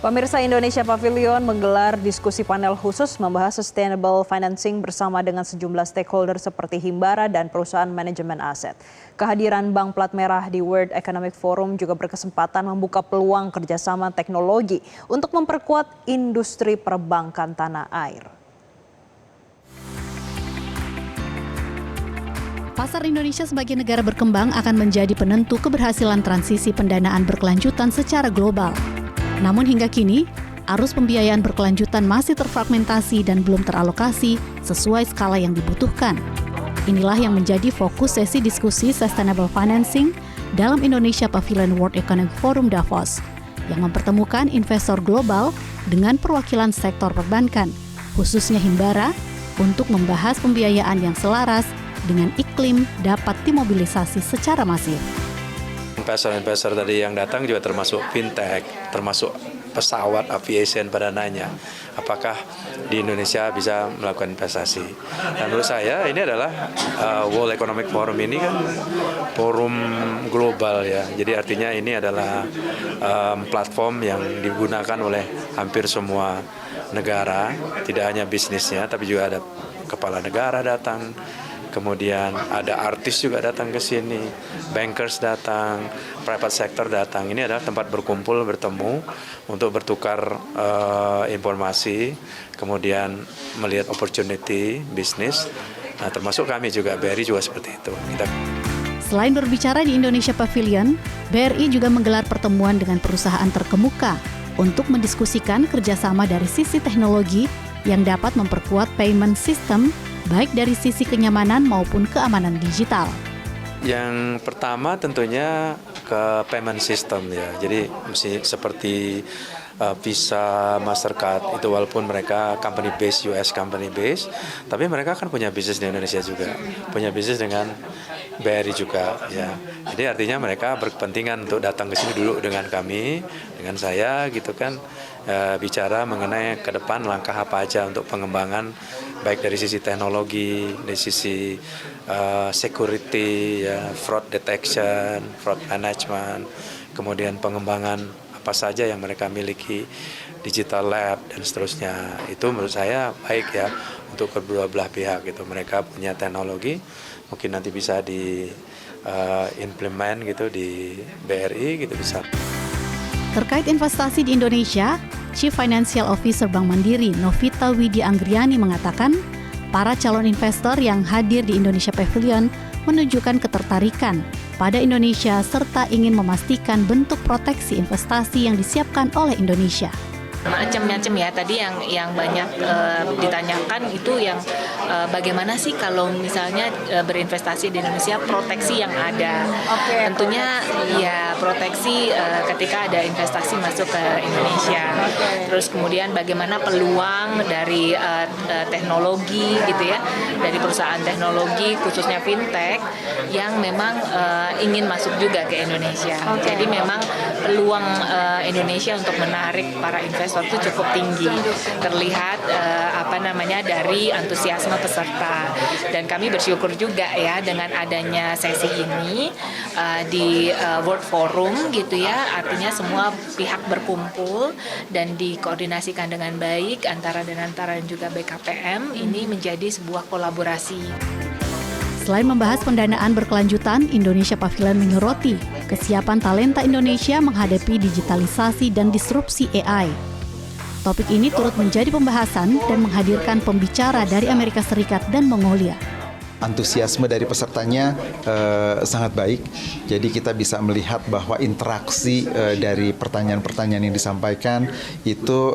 Pemirsa, Indonesia Pavilion menggelar diskusi panel khusus membahas sustainable financing bersama dengan sejumlah stakeholder seperti Himbara dan perusahaan manajemen aset. Kehadiran Bank Plat Merah di World Economic Forum juga berkesempatan membuka peluang kerjasama teknologi untuk memperkuat industri perbankan tanah air. Pasar Indonesia sebagai negara berkembang akan menjadi penentu keberhasilan transisi pendanaan berkelanjutan secara global. Namun hingga kini, arus pembiayaan berkelanjutan masih terfragmentasi dan belum teralokasi sesuai skala yang dibutuhkan. Inilah yang menjadi fokus sesi diskusi Sustainable Financing dalam Indonesia Pavilion World Economic Forum Davos, yang mempertemukan investor global dengan perwakilan sektor perbankan, khususnya Himbara, untuk membahas pembiayaan yang selaras dengan iklim dapat dimobilisasi secara masif. Investor-investor tadi yang datang juga termasuk fintech, termasuk pesawat aviation pada nanya, apakah di Indonesia bisa melakukan investasi. Dan menurut saya ini adalah World Economic Forum ini kan forum global ya, jadi artinya ini adalah platform yang digunakan oleh hampir semua negara, tidak hanya bisnisnya tapi juga ada kepala negara datang. Kemudian ada artis juga datang ke sini, bankers datang, private sector datang. Ini adalah tempat berkumpul, bertemu untuk bertukar informasi, kemudian melihat opportunity bisnis. Nah, termasuk kami juga, BRI juga seperti itu. Selain berbicara di Indonesia Pavilion, BRI juga menggelar pertemuan dengan perusahaan terkemuka untuk mendiskusikan kerjasama dari sisi teknologi yang dapat memperkuat payment system baik dari sisi kenyamanan maupun keamanan digital. Yang pertama tentunya ke payment system ya. Jadi seperti Visa, Mastercard itu walaupun mereka company base, US company base, tapi mereka kan punya bisnis di Indonesia juga, punya bisnis dengan BRI juga ya. Jadi artinya mereka berkepentingan untuk datang ke sini dulu dengan kami, dengan saya gitu kan, bicara mengenai ke depan langkah apa aja untuk pengembangan baik dari sisi teknologi, dari sisi security, ya, fraud detection, fraud management, kemudian pengembangan apa saja yang mereka miliki, digital lab dan seterusnya. Itu menurut saya baik ya untuk kedua belah pihak gitu. Mereka punya teknologi, mungkin nanti bisa implement gitu di BRI gitu bisa. Terkait investasi di Indonesia, Chief Financial Officer Bank Mandiri Novita Widya Anggriani mengatakan, para calon investor yang hadir di Indonesia Pavilion menunjukkan ketertarikan pada Indonesia serta ingin memastikan bentuk proteksi investasi yang disiapkan oleh Indonesia. Macam-macam ya, tadi yang banyak ditanyakan itu yang bagaimana sih kalau misalnya berinvestasi di Indonesia, proteksi yang ada. Tentunya ya proteksi ketika ada investasi masuk ke Indonesia. Terus kemudian bagaimana peluang dari teknologi gitu ya, dari perusahaan teknologi khususnya fintech yang memang ingin masuk juga ke Indonesia. Jadi memang peluang Indonesia untuk menarik para investor itu cukup tinggi, terlihat dari antusiasme peserta, dan kami bersyukur juga ya dengan adanya sesi ini di World Forum gitu ya, artinya semua pihak berkumpul dan dikoordinasikan dengan baik antara juga BKPM, ini menjadi sebuah kolaborasi. Selain membahas pendanaan berkelanjutan, Indonesia Pavilion menyoroti kesiapan talenta Indonesia menghadapi digitalisasi dan disrupsi AI. Topik ini turut menjadi pembahasan dan menghadirkan pembicara dari Amerika Serikat dan Mongolia. Antusiasme dari pesertanya sangat baik, jadi kita bisa melihat bahwa interaksi dari pertanyaan-pertanyaan yang disampaikan itu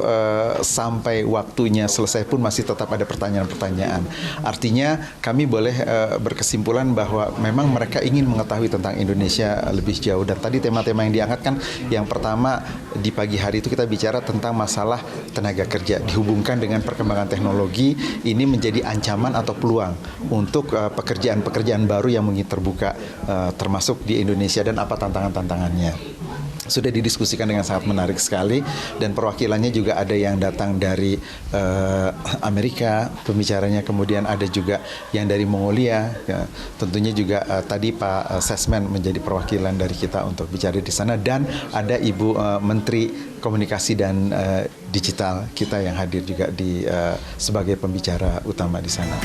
sampai waktunya selesai pun masih tetap ada pertanyaan-pertanyaan. Artinya kami boleh berkesimpulan bahwa memang mereka ingin mengetahui tentang Indonesia lebih jauh. Dan tadi tema-tema yang diangkat kan, yang pertama di pagi hari itu kita bicara tentang masalah tenaga kerja dihubungkan dengan perkembangan teknologi, ini menjadi ancaman atau peluang untuk pekerjaan-pekerjaan baru yang mungkin terbuka termasuk di Indonesia dan apa tantangan-tantangannya. sudah didiskusikan dengan sangat menarik sekali, dan perwakilannya juga ada yang datang dari Amerika pembicaranya, kemudian ada juga yang dari Mongolia, ya. Tentunya juga tadi Pak Sesmen menjadi perwakilan dari kita untuk bicara di sana, dan ada Ibu Menteri Komunikasi dan Digital kita yang hadir juga sebagai pembicara utama di sana.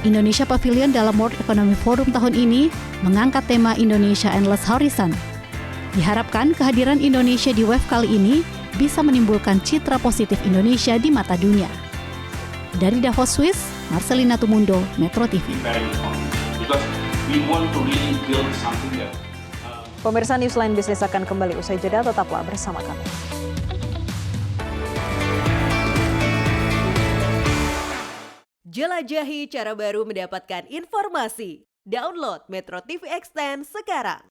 Indonesia Pavilion dalam World Economic Forum tahun ini mengangkat tema Indonesia Endless Horizon. Diharapkan kehadiran Indonesia di WEF kali ini bisa menimbulkan citra positif Indonesia di mata dunia. Dari Davos, Swiss, Marcelina Tumundo, Metro TV. Pemirsa, Newsline Bisnis akan kembali usai jeda, tetaplah bersama kami. Jelajahi cara baru mendapatkan informasi. Download Metro TV Extend sekarang.